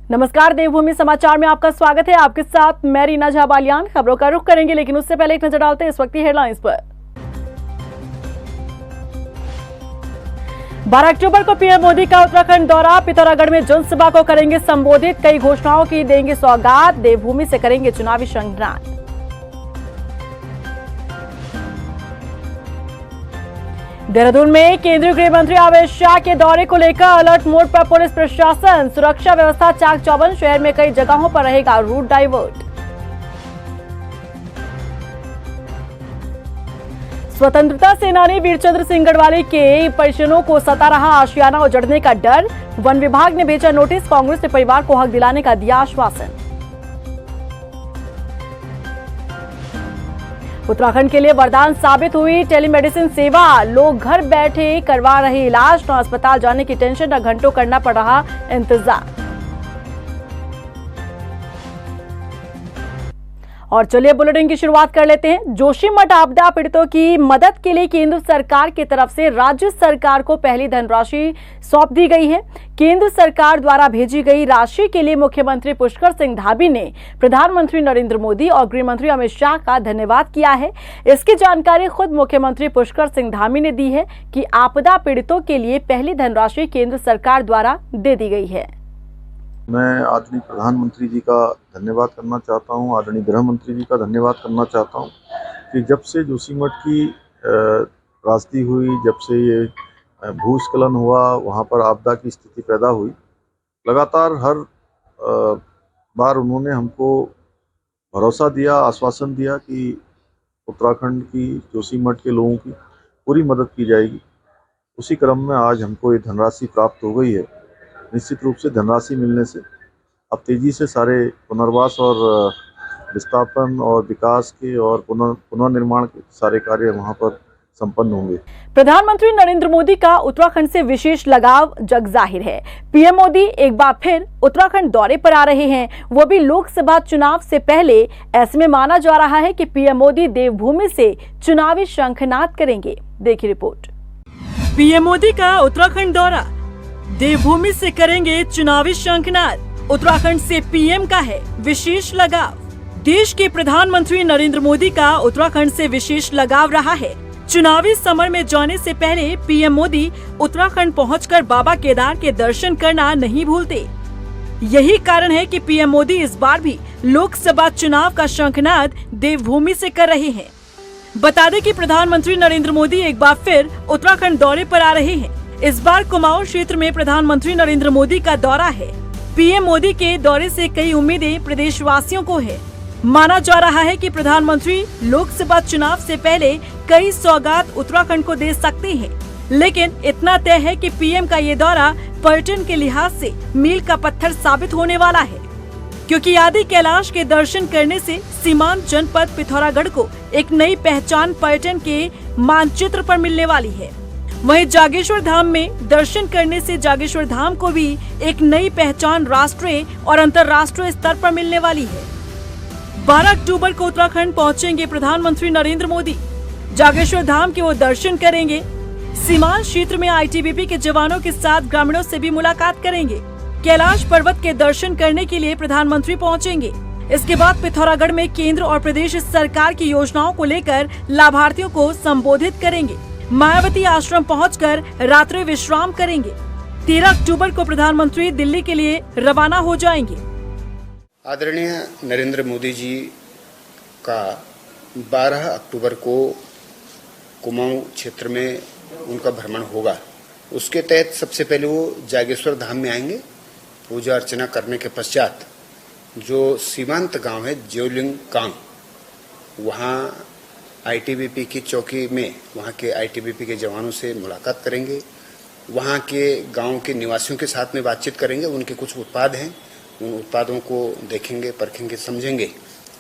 नमस्कार, देवभूमि समाचार में आपका स्वागत है। आपके साथ मैं रीना झा बालियान। खबरों का रुख करेंगे, लेकिन उससे पहले एक नजर डालते हैं इस वक्त की हेडलाइंस पर। 12 अक्टूबर को पीएम मोदी का उत्तराखंड दौरा, पिथौरागढ़ में जनसभा को करेंगे संबोधित। कई घोषणाओं की देंगे सौगात, देवभूमि से करेंगे चुनावी संग्राम। देहरादून में केंद्रीय गृह मंत्री अमित शाह के दौरे को लेकर अलर्ट मोड पर पुलिस प्रशासन, सुरक्षा व्यवस्था चाक चौबंद। शहर में कई जगहों पर रहेगा रूट डाइवर्ट। स्वतंत्रता सेनानी वीरचंद्र सिंह गढ़वाली के परिजनों को सता रहा आशियाना उजड़ने का डर, वन विभाग ने भेजा नोटिस। कांग्रेस ने परिवार को हक दिलाने का दिया आश्वासन। उत्तराखंड के लिए वरदान साबित हुई टेलीमेडिसिन सेवा, लोग घर बैठे करवा रहे इलाज, न अस्पताल जाने की टेंशन, न घंटों करना पड़ रहा इंतजार। और चलिए बुलेटिन की शुरुआत कर लेते हैं। जोशीमठ आपदा पीड़ितों की मदद के लिए केंद्र सरकार की तरफ से राज्य सरकार को पहली धनराशि सौंप दी गई है। केंद्र सरकार द्वारा भेजी गई राशि के लिए मुख्यमंत्री पुष्कर सिंह धामी ने प्रधानमंत्री नरेंद्र मोदी और गृह मंत्री अमित शाह का धन्यवाद किया है। इसकी जानकारी खुद मुख्यमंत्री पुष्कर सिंह धामी ने दी है कि आपदा पीड़ितों के लिए पहली धनराशि केंद्र सरकार द्वारा दे दी गई है। मैं आदरणीय प्रधानमंत्री जी का धन्यवाद करना चाहता हूं, आदरणीय गृह मंत्री जी का धन्यवाद करना चाहता हूं कि जब से जोशीमठ की त्रासदी हुई, जब से ये भूस्खलन हुआ, वहां पर आपदा की स्थिति पैदा हुई, लगातार हर बार उन्होंने हमको भरोसा दिया, आश्वासन दिया कि उत्तराखंड की, जोशीमठ के लोगों की पूरी मदद की जाएगी। उसी क्रम में आज हमको ये धनराशि प्राप्त हो गई है। निश्चित रूप से धनराशि मिलने से अब तेजी से सारे पुनर्वास और विस्थापन और विकास के और पुनर्निर्माण के सारे कार्य वहां पर संपन्न होंगे। प्रधानमंत्री नरेंद्र मोदी का उत्तराखंड से विशेष लगाव जग जाहिर है। पीएम मोदी एक बार फिर उत्तराखंड दौरे पर आ रहे हैं, वो भी लोकसभा चुनाव से पहले। ऐसे में माना जा रहा है कि पीएम मोदी देवभूमि से चुनावी शंखनाद करेंगे। देखिए रिपोर्ट। पीएम मोदी का उत्तराखंड दौरा, देवभूमि से करेंगे चुनावी शंखनाद। उत्तराखंड से पीएम का है विशेष लगाव। देश के प्रधानमंत्री नरेंद्र मोदी का उत्तराखंड से विशेष लगाव रहा है। चुनावी समर में जाने से पहले पीएम मोदी उत्तराखंड पहुंचकर बाबा केदार के दर्शन करना नहीं भूलते। यही कारण है कि पीएम मोदी इस बार भी लोकसभा चुनाव का शंखनाद देवभूमि से कर रहे हैं। बता दें कि प्रधानमंत्री नरेंद्र मोदी एक बार फिर उत्तराखंड दौरे पर आ रहे हैं। इस बार कुमाऊं क्षेत्र में प्रधानमंत्री नरेंद्र मोदी का दौरा है। पीएम मोदी के दौरे से कई उम्मीदें प्रदेशवासियों को है। माना जा रहा है कि प्रधानमंत्री लोकसभा चुनाव से पहले कई सौगात उत्तराखंड को दे सकते हैं, लेकिन इतना तय है कि पीएम का ये दौरा पर्यटन के लिहाज से मील का पत्थर साबित होने वाला है, क्योंकि आदि कैलाश के दर्शन करने से सीमांत जनपद पिथौरागढ़ को एक नई पहचान पर्यटन के मानचित्र पर मिलने वाली है। वहीं जागेश्वर धाम में दर्शन करने से जागेश्वर धाम को भी एक नई पहचान राष्ट्रीय और अंतर्राष्ट्रीय स्तर पर मिलने वाली है। 12 अक्टूबर को उत्तराखंड पहुंचेंगे प्रधानमंत्री नरेंद्र मोदी। जागेश्वर धाम के वो दर्शन करेंगे। सीमांत क्षेत्र में आईटीबीपी के जवानों के साथ ग्रामीणों से भी मुलाकात करेंगे। कैलाश पर्वत के दर्शन करने के लिए प्रधानमंत्री पहुंचेंगे। इसके बाद पिथौरागढ़ में केंद्र और प्रदेश सरकार की योजनाओं को लेकर लाभार्थियों को संबोधित करेंगे। मायावती आश्रम पहुंचकर रात्रि विश्राम करेंगे। 13 अक्टूबर को प्रधानमंत्री दिल्ली के लिए रवाना हो जाएंगे। आदरणीय नरेंद्र मोदी जी का 12 अक्टूबर को कुमाऊं क्षेत्र में उनका भ्रमण होगा। उसके तहत सबसे पहले वो जागेश्वर धाम में आएंगे। पूजा अर्चना करने के पश्चात जो सीमांत गांव है ज्योलिंग कांग, वहाँ आईटीबीपी की चौकी में वहाँ के आईटीबीपी के जवानों से मुलाकात करेंगे। वहाँ के गांव के निवासियों के साथ में बातचीत करेंगे। उनके कुछ उत्पाद हैं, उन उत्पादों को देखेंगे, परखेंगे, समझेंगे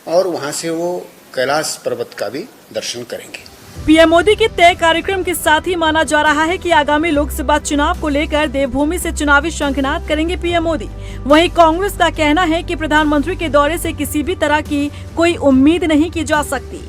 और वहाँ से वो कैलाश पर्वत का भी दर्शन करेंगे। पीएम मोदी के तय कार्यक्रम के साथ ही माना जा रहा है कि आगामी लोकसभा चुनाव को लेकर देवभूमि से चुनावी शंखनाद करेंगे पीएम मोदी। वहीं कांग्रेस का कहना है कि प्रधानमंत्री के दौरे से किसी भी तरह की कोई उम्मीद नहीं की जा सकती।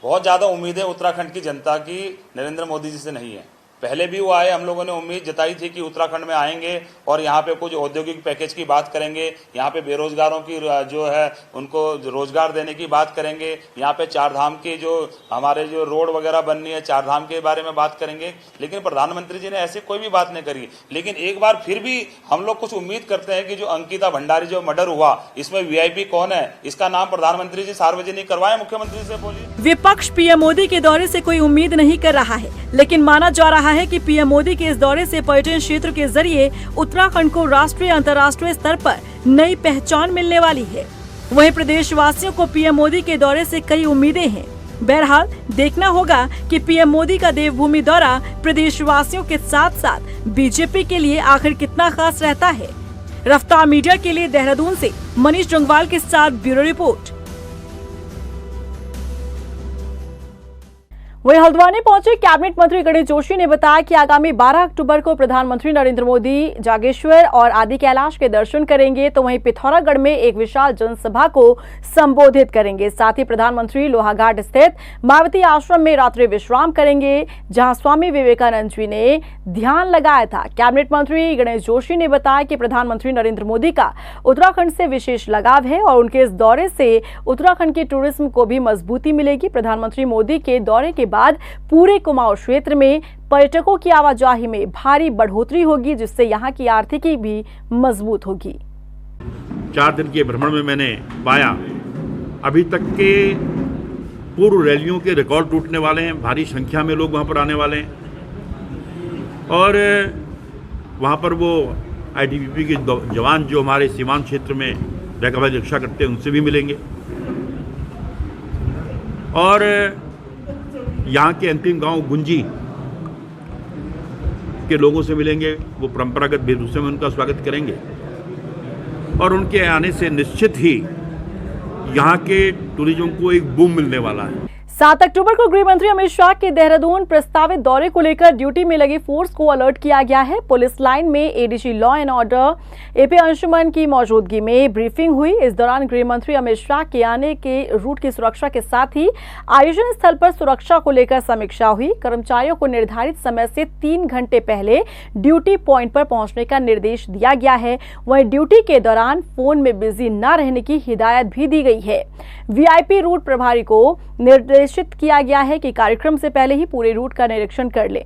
बहुत ज़्यादा उम्मीदें उत्तराखंड की जनता की नरेंद्र मोदी जी से नहीं है। पहले भी वो आए, हम लोगों ने उम्मीद जताई थी कि उत्तराखंड में आएंगे और यहाँ पे कुछ औद्योगिक पैकेज की बात करेंगे, यहाँ पे बेरोजगारों की जो है उनको रोजगार देने की बात करेंगे, यहाँ पे चार धाम की जो हमारे जो रोड वगैरह बननी है चार धाम के बारे में बात करेंगे। लेकिन प्रधानमंत्री जी ने ऐसी कोई भी बात नहीं करी। लेकिन एक बार फिर भी हम लोग कुछ उम्मीद करते हैं कि जो अंकिता भंडारी जो मर्डर हुआ, इसमें वीआईपी कौन है, इसका नाम प्रधानमंत्री जी सार्वजनिक करवाए, मुख्यमंत्री से बोलिए। विपक्ष पीएम मोदी के दौरे से कोई उम्मीद नहीं कर रहा है, लेकिन माना जा रहा है कि पीएम मोदी के इस दौरे से पर्यटन क्षेत्र के जरिए उत्तराखंड को राष्ट्रीय अंतर्राष्ट्रीय स्तर पर नई पहचान मिलने वाली है। वहीं प्रदेशवासियों को पीएम मोदी के दौरे से कई उम्मीदें हैं। बहरहाल देखना होगा कि पीएम मोदी का देवभूमि दौरा प्रदेशवासियों के साथ साथ बीजेपी के लिए आखिर कितना खास रहता है। रफ्तार मीडिया के लिए देहरादून से मनीष जंगवाल के साथ ब्यूरो रिपोर्ट। वहीं हल्द्वानी पहुंचे कैबिनेट मंत्री गणेश जोशी ने बताया कि आगामी 12 अक्टूबर को प्रधानमंत्री नरेंद्र मोदी जागेश्वर और आदि कैलाश के दर्शन करेंगे, तो वहीं पिथौरागढ़ में एक विशाल जनसभा को संबोधित करेंगे। साथ ही प्रधानमंत्री लोहाघाट स्थित मायावती आश्रम में रात्रि विश्राम करेंगे, जहां स्वामी विवेकानंद जी ने ध्यान लगाया था। कैबिनेट मंत्री गणेश जोशी ने बताया कि प्रधानमंत्री नरेंद्र मोदी का उत्तराखंड से विशेष लगाव है और उनके इस दौरे से उत्तराखंड के टूरिज्म को भी मजबूती मिलेगी। प्रधानमंत्री मोदी के दौरे के बाद पूरे कुमाऊं क्षेत्र में पर्यटकों की आवाजाही में भारी बढ़ोतरी होगी, जिससे यहां की आर्थिकी भी मजबूत होगी। 4 दिन के भ्रमण में मैंने पाया अभी तक के पूर्व रैलियों के रिकॉर्ड टूटने वाले हैं, भारी संख्या में लोग वहां पर आने वाले हैं और वहां पर वो आईटीबीपी के जवान जो हमारे सीमांत क्षेत्र में रहकर रक्षा करते हैं उनसे भी मिलेंगे और यहाँ के अंतिम गांव गुंजी के लोगों से मिलेंगे। वो परंपरागत वेशभूषा में उनका स्वागत करेंगे और उनके आने से निश्चित ही यहाँ के टूरिज्म को एक बूम मिलने वाला है। 7 अक्टूबर को गृह मंत्री अमित शाह के देहरादून प्रस्तावित दौरे को लेकर ड्यूटी में लगी फोर्स को अलर्ट किया गया है। पुलिस लाइन में ADG law and order AP Anshuman की मौजूदगी में ब्रीफिंग हुई। इस दौरान गृह मंत्री अमित शाह के आने के रूट की सुरक्षा के साथ ही आयोजन स्थल पर सुरक्षा को लेकर समीक्षा हुई। कर्मचारियों को निर्धारित समय से 3 घंटे पहले ड्यूटी पॉइंट पर पहुंचने का निर्देश दिया गया है। वहीं ड्यूटी के दौरान फोन में बिजी न रहने की हिदायत भी दी गई है। वीआईपी रूट प्रभारी को निर्देशित किया गया है कि कार्यक्रम से पहले ही पूरे रूट का निरीक्षण कर लें।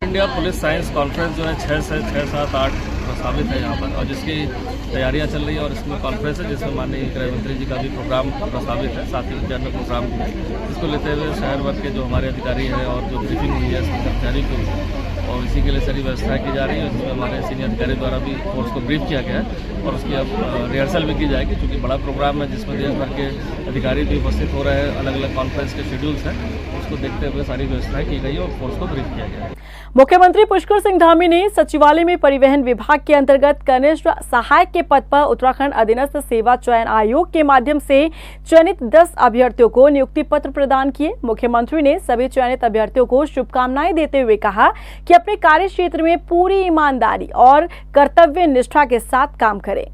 इंडिया पुलिस साइंस कॉन्फ्रेंस जो है 6 से 6, 7, 8 प्रस्तावित है यहाँ पर और जिसकी तैयारियाँ चल रही है और इसमें कॉन्फ्रेंस है जिसमें माननीय गृह मंत्री जी का भी प्रोग्राम प्रस्तावित है, साथ ही जनरल प्रोग्राम भी है। इसको लेते हुए शहर भर के जो हमारे अधिकारी हैं और जो ब्रीफिंग हुई है इसकी कर्मचारी की और इसी के लिए सारी व्यवस्था की जा रही है, जिसमें हमारे सीनियर अधिकारी द्वारा भी फोर्स को ब्रीफ किया गया है और उसकी अब रिहर्सल भी की जाएगी, क्योंकि बड़ा प्रोग्राम है जिसमें देश भर के अधिकारी भी उपस्थित हो रहे हैं। अलग अलग कॉन्फ्रेंस के शेड्यूल्स हैं, उसको देखते हुए सारी व्यवस्थाएं की गई और फोर्स को ब्रीफ किया गया है। मुख्यमंत्री पुष्कर सिंह धामी ने सचिवालय में परिवहन विभाग के अंतर्गत कनिष्ठ सहायक के पद पर उत्तराखंड अधीनस्थ सेवा चयन आयोग के माध्यम से चयनित 10 अभ्यर्थियों को नियुक्ति पत्र प्रदान किए। मुख्यमंत्री ने सभी चयनित अभ्यर्थियों को शुभकामनाएं देते हुए कहा कि अपने कार्य क्षेत्र में पूरी ईमानदारी और कर्तव्य निष्ठा के साथ काम करें।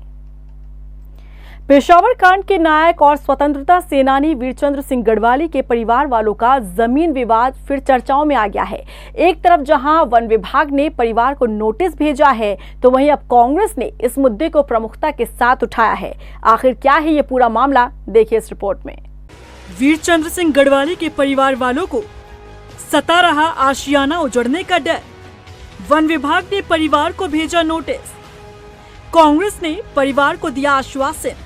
पेशावर कांड के नायक और स्वतंत्रता सेनानी वीरचंद्र सिंह गढ़वाली के परिवार वालों का जमीन विवाद फिर चर्चाओं में आ गया है। एक तरफ जहां वन विभाग ने परिवार को नोटिस भेजा है, तो वहीं अब कांग्रेस ने इस मुद्दे को प्रमुखता के साथ उठाया है। आखिर क्या है ये पूरा मामला, देखिए इस रिपोर्ट में। वीरचंद्र सिंह गढ़वाली के परिवार वालों को सता रहा आशियाना उजड़ने का डर। वन विभाग ने परिवार को भेजा नोटिस। कांग्रेस ने परिवार को दिया आश्वासन।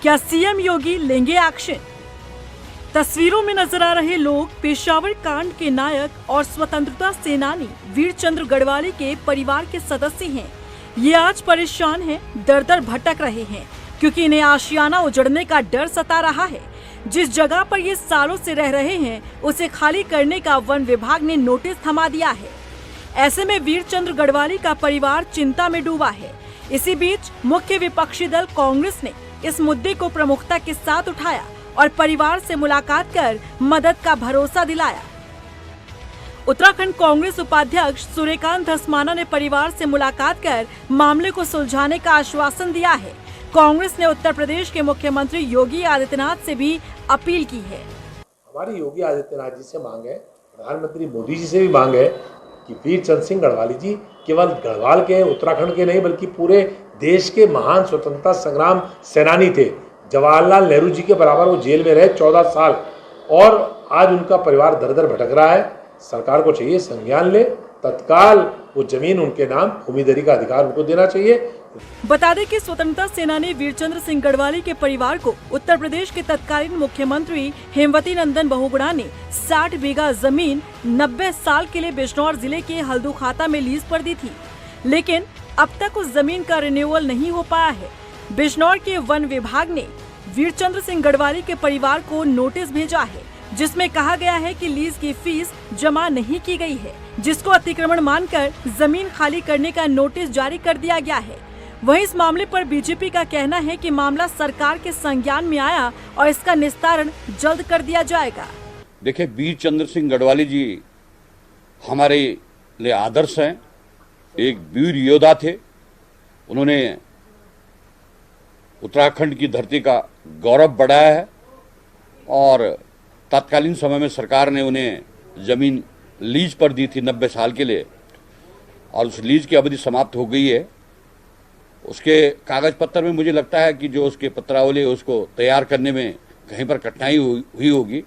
क्या सीएम योगी लेंगे एक्शन? तस्वीरों में नजर आ रहे लोग पेशावर कांड के नायक और स्वतंत्रता सेनानी वीरचंद्र गढ़वाली के परिवार के सदस्य हैं। ये आज परेशान हैं, दर-दर भटक रहे हैं, क्योंकि इन्हें आशियाना उजड़ने का डर सता रहा है। जिस जगह पर ये सालों से रह रहे हैं, उसे खाली करने का वन विभाग ने नोटिस थमा दिया है। ऐसे में वीरचंद्र गढ़वाली का परिवार चिंता में डूबा है। इसी बीच मुख्य विपक्षी दल कांग्रेस ने इस मुद्दे को प्रमुखता के साथ उठाया और परिवार से मुलाकात कर मदद का भरोसा दिलाया। उत्तराखंड कांग्रेस उपाध्यक्ष सूर्यकांत धस्माना ने परिवार से मुलाकात कर मामले को सुलझाने का आश्वासन दिया है। कांग्रेस ने उत्तर प्रदेश के मुख्यमंत्री योगी आदित्यनाथ से भी अपील की है। हमारी योगी आदित्यनाथ जी से मांग है, प्रधानमंत्री मोदी जी से भी मांग है कि वीरचंद सिंह गढ़वाली जी केवल गढ़वाल के, उत्तराखंड के नहीं बल्कि पूरे देश के महान स्वतंत्रता संग्राम सेनानी थे। जवाहरलाल नेहरू जी के बराबर वो जेल में रहे 14 साल और आज उनका परिवार दर दर भटक रहा है। सरकार को चाहिए संज्ञान ले, तत्काल वो जमीन उनके नाम भूमिधरी का अधिकार उनको देना चाहिए। बता दें कि स्वतंत्रता सेनानी वीरचंद्र सिंह गढ़वाली के परिवार को उत्तर प्रदेश के तत्कालीन मुख्यमंत्री हेमवती नंदन बहुगुणा ने 60 बीघा जमीन 90 साल के लिए बिजनौर जिले के हल्दूखाता में लीज पर दी थी, लेकिन अब तक उस जमीन का रिन्यूअल नहीं हो पाया है। बिजनौर के वन विभाग ने वीरचंद्र सिंह गढ़वाली के परिवार को नोटिस भेजा है, जिसमें कहा गया है कि लीज की फीस जमा नहीं की गई है, जिसको अतिक्रमण मानकर जमीन खाली करने का नोटिस जारी कर दिया गया है। वहीं इस मामले पर बीजेपी का कहना है कि मामला सरकार के संज्ञान में आया और इसका निस्तारण जल्द कर दिया जाएगा। देखिए, वीरचंद्र सिंह गढ़वाली जी हमारे लिए आदर्श हैं। एक वीर योद्धा थे। उन्होंने उत्तराखंड की धरती का गौरव बढ़ाया है और तत्कालीन समय में सरकार ने उन्हें जमीन लीज पर दी थी 90 साल के लिए और उस लीज की अवधि समाप्त हो गई है। उसके कागज पत्र में मुझे लगता है कि जो उसके पत्रावली उसको तैयार करने में कहीं पर कठिनाई हुई होगी।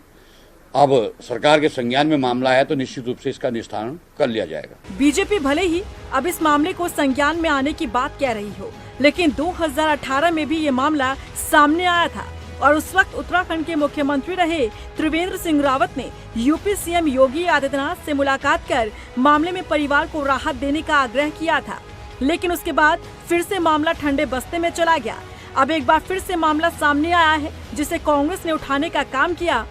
अब सरकार के संज्ञान में मामला है तो निश्चित रूप से इसका निस्तारण कर लिया जाएगा। बीजेपी भले ही अब इस मामले को संज्ञान में आने की बात कह रही हो, लेकिन 2018 में भी ये मामला सामने आया था और उस वक्त उत्तराखंड के मुख्यमंत्री रहे त्रिवेंद्र सिंह रावत ने यूपी सीएम योगी आदित्यनाथ से मुलाकात कर मामले में परिवार को राहत देने का आग्रह किया था, लेकिन उसके बाद फिर से मामला ठंडे बस्ते में चला गया। अब एक बार फिर से मामला सामने आया है, जिसे कांग्रेस ने उठाने का काम किया।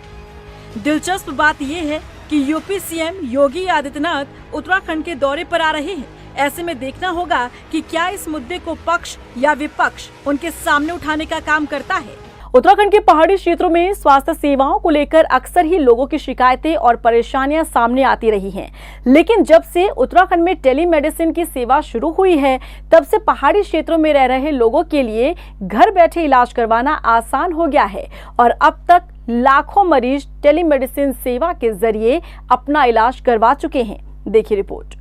दिलचस्प बात यह है कि यूपी सीएम योगी आदित्यनाथ उत्तराखंड के दौरे पर आ रहे हैं। ऐसे में देखना होगा कि क्या इस मुद्दे को पक्ष या विपक्ष उनके सामने उठाने का काम करता है। उत्तराखंड के पहाड़ी क्षेत्रों में स्वास्थ्य सेवाओं को लेकर अक्सर ही लोगों की शिकायतें और परेशानियां सामने आती रही हैं, लेकिन जब से उत्तराखंड में टेलीमेडिसिन की सेवा शुरू हुई है, तब से पहाड़ी क्षेत्रों में रह रहे लोगों के लिए घर बैठे इलाज करवाना आसान हो गया है और अब तक लाखों मरीज टेलीमेडिसिन सेवा के जरिए अपना इलाज करवा चुके हैं। देखिए रिपोर्ट।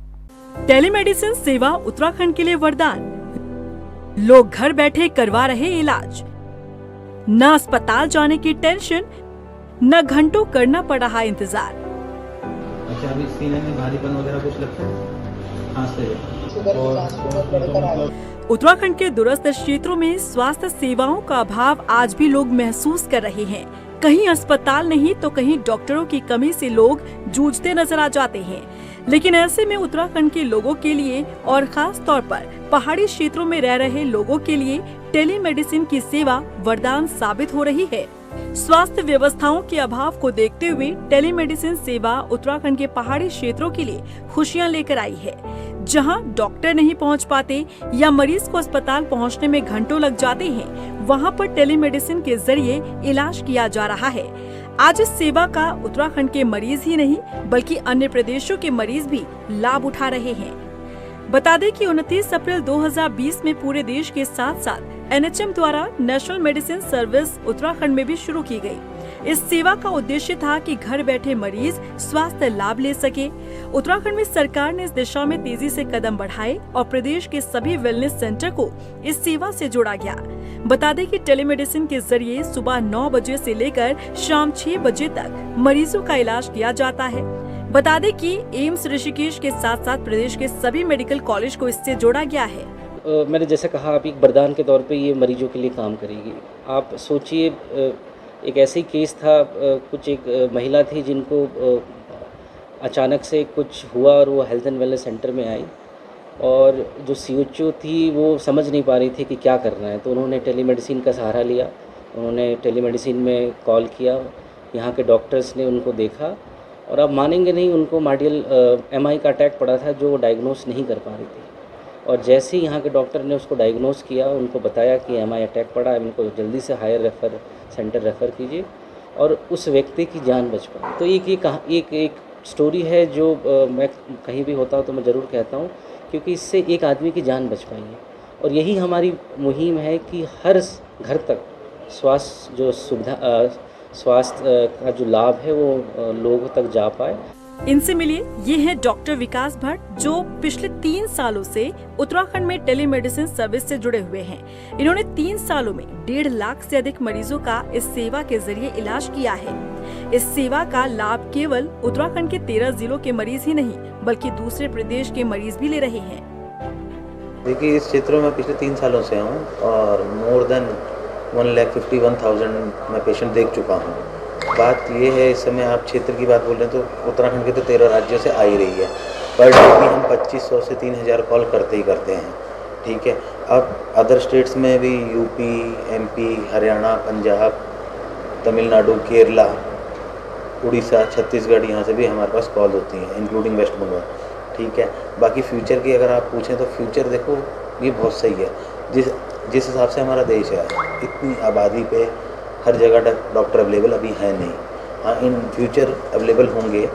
टेलीमेडिसिन सेवा उत्तराखंड के लिए वरदान। लोग घर बैठे करवा रहे इलाज, न अस्पताल जाने की टेंशन, न घंटों करना पड़ रहा इंतजार। अच्छा, अभी सीने में भारीपन वगैरह कुछ लगता है? हाँ, सही। उत्तराखंड के दूरस्थ क्षेत्रों में स्वास्थ्य सेवाओं का अभाव आज भी लोग महसूस कर रहे हैं। कहीं अस्पताल नहीं तो कहीं डॉक्टरों की कमी से लोग जूझते नजर आ जाते हैं। लेकिन ऐसे में उत्तराखंड के लोगों के लिए और खास तौर पर पहाड़ी क्षेत्रों में रह रहे लोगों के लिए टेलीमेडिसिन की सेवा वरदान साबित हो रही है। स्वास्थ्य व्यवस्थाओं के अभाव को देखते हुए टेलीमेडिसिन सेवा उत्तराखंड के पहाड़ी क्षेत्रों के लिए खुशियां लेकर आई है। जहां डॉक्टर नहीं पहुंच पाते या मरीज को अस्पताल पहुंचने में घंटों लग जाते हैं, वहां पर टेलीमेडिसिन के जरिए इलाज किया जा रहा है। आज इस सेवा का उत्तराखंड के मरीज ही नहीं बल्कि अन्य प्रदेशों के मरीज भी लाभ उठा रहे हैं। बता दें कि 29 अप्रैल 2020 में पूरे देश के साथ साथ NHM द्वारा नेशनल मेडिसिन सर्विस उत्तराखंड में भी शुरू की गई। इस सेवा का उद्देश्य था कि घर बैठे मरीज स्वास्थ्य लाभ ले सके। उत्तराखंड में सरकार ने इस दिशा में तेजी से कदम बढ़ाए और प्रदेश के सभी वेलनेस सेंटर को इस सेवा से जोड़ा गया। बता दें कि टेलीमेडिसिन के जरिए सुबह 9 बजे से लेकर शाम 6 बजे तक मरीजों का इलाज किया जाता है। बता दें कि एम्स ऋषिकेश के साथ साथ प्रदेश के सभी मेडिकल कॉलेज को इससे जोड़ा गया है। मैंने जैसे कहा, आप एक वरदान के तौर पे ये मरीजों के लिए काम करेगी। आप सोचिए, एक ऐसे केस था, कुछ एक महिला थी जिनको अचानक से कुछ हुआ और वो हेल्थ एंड वेलनेस सेंटर में आई और जो CHO थी वो समझ नहीं पा रही थी कि क्या करना है, तो उन्होंने टेलीमेडिसिन का सहारा लिया। उन्होंने टेलीमेडिसिन में कॉल किया, यहाँ के डॉक्टर्स ने उनको देखा और आप मानेंगे नहीं, उनको मार्डियल MI का अटैक पड़ा था जो वो डायग्नोस नहीं कर पा रही थी। और जैसे ही यहाँ के डॉक्टर ने उसको डायग्नोस किया, उनको बताया कि MI अटैक पड़ा है, इनको जल्दी से हायर रेफर सेंटर रेफ़र कीजिए, और उस व्यक्ति की जान बच पाई। तो एक स्टोरी है जो मैं कहीं भी होता हूँ तो मैं ज़रूर कहता हूँ, क्योंकि इससे एक आदमी की जान बच पाई है। और यही हमारी मुहिम है कि हर घर तक स्वास्थ्य का जो लाभ है वो लोगों तक जा पाए। इनसे मिलिए, ये हैं डॉक्टर विकास भट्ट, जो पिछले 3 सालों से उत्तराखंड में टेलीमेडिसिन सर्विस से जुड़े हुए हैं। इन्होंने 3 सालों में 1.5 लाख से अधिक मरीजों का इस सेवा के जरिए इलाज किया है। इस सेवा का लाभ केवल उत्तराखंड के 13 जिलों के मरीज ही नहीं, बल्कि दूसरे प्रदेश के मरीज भी ले रहे हैं। देखिए, इस क्षेत्र में पिछले 3 सालों से हूँ और मोर देन 1,51,000 मैं पेशेंट देख चुका हूँ। बात ये है, इस समय आप क्षेत्र की बात बोल रहे हैं तो उत्तराखंड के तो 13 राज्यों से आ ही रही है। पर डे भी हम 2500 से 3000 कॉल करते ही करते हैं। ठीक है, अब अदर स्टेट्स में भी यूपी, एमपी, हरियाणा, पंजाब, तमिलनाडु, केरला, उड़ीसा, छत्तीसगढ़, यहाँ से भी हमारे पास कॉल होती हैं, इंक्लूडिंग वेस्ट बंगाल। ठीक है, बाकी फ्यूचर की अगर आप पूछें तो फ्यूचर देखो ये बहुत सही है। जिस हिसाब से हमारा देश है, इतनी आबादी पे हर जगह डॉक्टर अवेलेबल अभी है नहीं। हाँ, इन फ्यूचर अवेलेबल होंगे,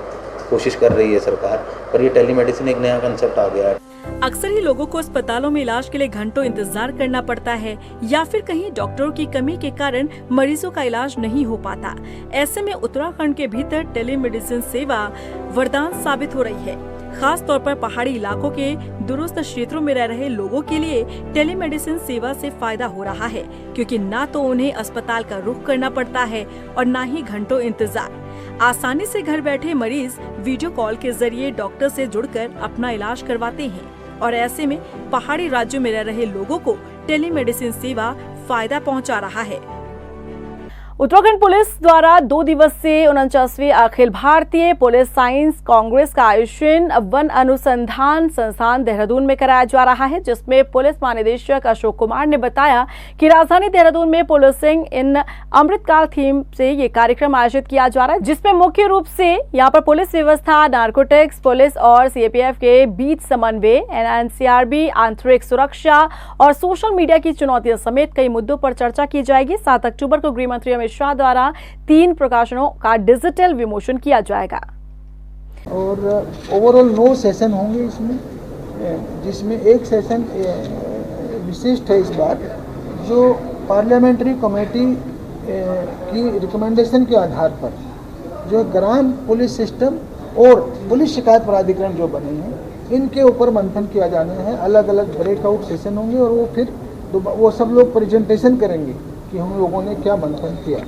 कोशिश कर रही है सरकार, पर ये टेलीमेडिसिन एक नया कंसेप्ट आ गया है। अक्सर ही लोगों को अस्पतालों में इलाज के लिए घंटों इंतजार करना पड़ता है, या फिर कहीं डॉक्टरों की कमी के कारण मरीजों का इलाज नहीं हो पाता। ऐसे में उत्तराखंड के भीतर टेलीमेडिसिन सेवा वरदान साबित हो रही है। खास तौर पर पहाड़ी इलाकों के दूरस्थ क्षेत्रों में रह रहे लोगों के लिए टेलीमेडिसिन सेवा से फायदा हो रहा है, क्योंकि ना तो उन्हें अस्पताल का रुख करना पड़ता है और ना ही घंटों इंतजार। आसानी से घर बैठे मरीज वीडियो कॉल के जरिए डॉक्टर से जुड़कर अपना इलाज करवाते हैं, और ऐसे में पहाड़ी राज्यों में रह रहे लोगों को टेलीमेडिसिन सेवा फायदा पहुंचा रहा है। उत्तराखंड पुलिस द्वारा 2 दिवसीय 49वीं अखिल भारतीय पुलिस साइंस कांग्रेस का आयोजन वन अनुसंधान संस्थान देहरादून में कराया जा रहा है, जिसमें पुलिस महानिदेशक अशोक कुमार ने बताया कि राजधानी देहरादून में पुलिसिंग इन अमृतकाल थीम से ये कार्यक्रम आयोजित किया जा रहा है, जिसमें मुख्य रूप से यहाँ पर पुलिस व्यवस्था, नारकोटिक्स, पुलिस और सीएपीएफ के बीच समन्वय, एनसीआरबी, आंतरिक सुरक्षा और सोशल मीडिया की चुनौतियों समेत कई मुद्दों पर चर्चा की जाएगी। 7 अक्टूबर को गृह मंत्री शाह द्वारा 3 प्रकाशनों का डिजिटल विमोचन किया जाएगा। और ओवरऑल 9 सेशन होंगे इसमें, जिसमें एक सेशन विशिष्ट है इस बार, जो पार्लियामेंट्री कमेटी की रिकमेंडेशन के आधार पर जो ग्राम पुलिस सिस्टम और पुलिस शिकायत प्राधिकरण जो बने हैं, इनके ऊपर मंथन किया जाना है। अलग अलग ब्रेकआउट सेशन होंगे और वो फिर वो सब लोग प्रेजेंटेशन करेंगे कि हम लोगों ने क्या मंथन किया।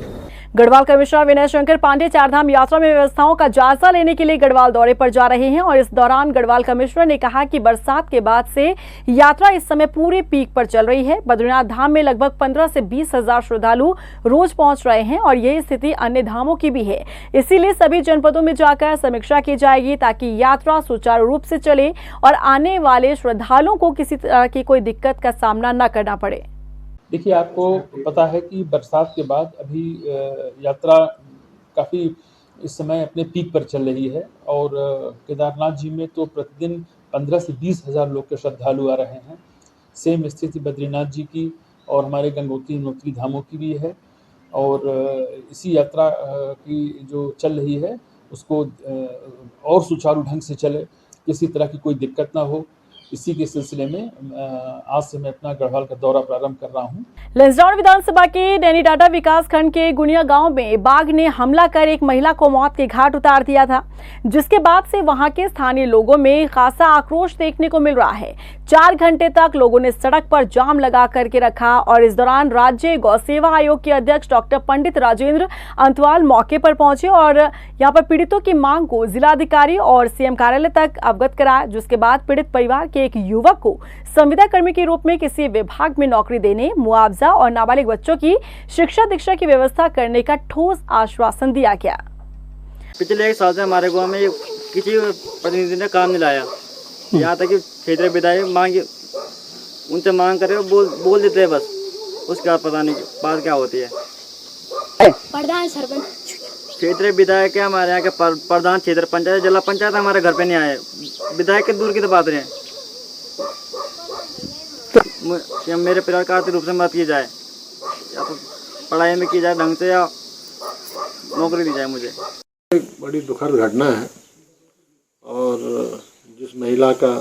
गढ़वाल कमिश्नर विनय शंकर पांडे चारधाम यात्रा में व्यवस्थाओं का जायजा लेने के लिए गढ़वाल दौरे पर जा रहे हैं, और इस दौरान गढ़वाल कमिश्नर ने कहा कि बरसात के बाद से यात्रा इस समय पूरे पीक पर चल रही है। बद्रीनाथ धाम में लगभग 15 से 20 हजार श्रद्धालु रोज पहुंच रहे हैं, और यही स्थिति अन्य धामों की भी है। इसीलिए सभी जनपदों में जाकर समीक्षा की जाएगी, ताकि यात्रा सुचारू रूप से चले और आने वाले श्रद्धालुओं को किसी तरह की कोई दिक्कत का सामना न करना पड़े। देखिए, आपको पता है कि बरसात के बाद अभी यात्रा काफ़ी इस समय अपने पीक पर चल रही है, और केदारनाथ जी में तो प्रतिदिन 15 से 20 हज़ार लोग के श्रद्धालु आ रहे हैं। सेम स्थिति बद्रीनाथ जी की और हमारे गंगोत्री यमुनोत्री धामों की भी है, और इसी यात्रा की जो चल रही है उसको और सुचारू ढंग से चले, किसी तरह की कोई दिक्कत ना हो। इसी के सिलसिले में आज से मैं अपना गढ़वाल का दौरा प्रारंभ कर रहा हूं। लंसडौन विधानसभा के नैनीटाटा विकास खंड के गुनिया गांव में बाघ ने हमला कर एक महिला को मौत के घाट उतार दिया था, जिसके बाद से वहां के स्थानीय लोगों में खासा आक्रोश देखने को मिल रहा है। 4 घंटे तक लोगों ने सड़क पर जाम लगा करके रखा, और इस दौरान राज्य गौ सेवा आयोग के अध्यक्ष डॉक्टर पंडित राजेंद्र अंतवाल मौके पर पहुंचे और यहां पर पीड़ितों की मांग को जिलाधिकारी और सीएम कार्यालय तक अवगत कराया, जिसके बाद पीड़ित परिवार के एक युवक को संविदा कर्मी के रूप में किसी विभाग में नौकरी देने, मुआवजा और नाबालिग बच्चों की शिक्षा दीक्षा की व्यवस्था करने का ठोस आश्वासन दिया गया। पिछले 1 साल से हमारे गांव में किसी प्रतिनिधि ने काम नहीं लाया, यहाँ तक कि क्षेत्रीय विधायक उनसे मांग करे बोल देते हैं, बस उसके बाद पता नहीं बात क्या होती है। प्रधान सरपंच क्षेत्रीय विधायक है हमारे यहाँ के, प्रधान क्षेत्र पंचायत, जिला पंचायत हमारे घर पे नहीं आए। विधायक के दूर की तो बात नहीं है। तो मेरे परिवार का आर्थिक रूप से मदद की जाए, या तो पढ़ाई में की जाए ढंग से, या नौकरी दी जाए मुझे। एक बड़ी दुखद घटना है, और जिस महिला का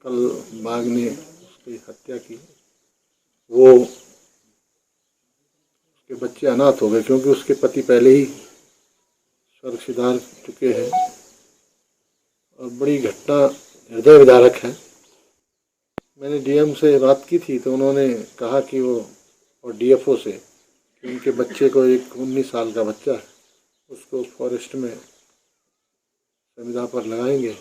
कल बाघ ने उसकी हत्या की, वो उसके बच्चे अनाथ हो गए, क्योंकि उसके पति पहले ही स्वर्ग सिधार चुके हैं और बड़ी घटना हृदय विदारक है। मैंने डीएम से बात की थी तो उन्होंने कहा कि वो और डीएफओ से कि उनके बच्चे को, एक 19 साल का बच्चा है, उसको फॉरेस्ट में संविदा पर लगाएंगे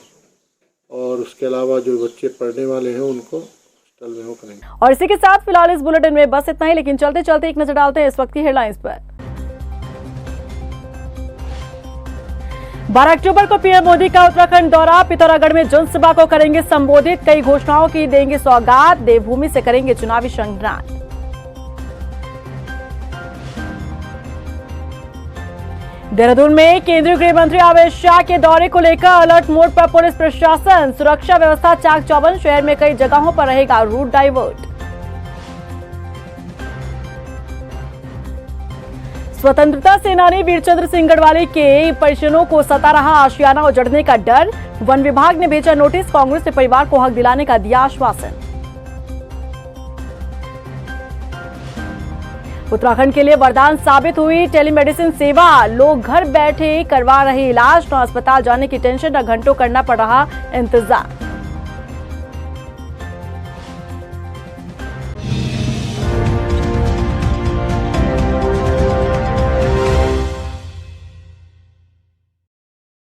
और उसके अलावा जो बच्चे पढ़ने वाले हैं उनको हॉस्टल में वो करेंगे। और इसी के साथ फिलहाल इस बुलेटिन में बस इतना ही, लेकिन चलते चलते एक नजर डालते हैं इस वक्त की हेडलाइंस पर। 12 अक्टूबर को पीएम मोदी का उत्तराखंड दौरा, पिथौरागढ़ में जनसभा को करेंगे संबोधित, कई घोषणाओं की देंगे सौगात, देवभूमि से करेंगे चुनावी संग्राम। देहरादून में केंद्रीय गृह मंत्री अमित शाह के दौरे को लेकर अलर्ट मोड पर पुलिस प्रशासन, सुरक्षा व्यवस्था चाक चौबंद, शहर में कई जगहों पर रहेगा रूट डाइवर्ट। स्वतंत्रता सेनानी वीरचंद्र सिंह गढ़वाली के परिजनों को सता रहा आशियाना उजड़ने का डर, वन विभाग ने भेजा नोटिस, कांग्रेस ने परिवार को हक दिलाने का दिया आश्वासन। उत्तराखंड के लिए वरदान साबित हुई टेलीमेडिसिन सेवा, लोग घर बैठे करवा रहे इलाज, न अस्पताल जाने की टेंशन, न घंटों करना पड़ रहा इंतजार।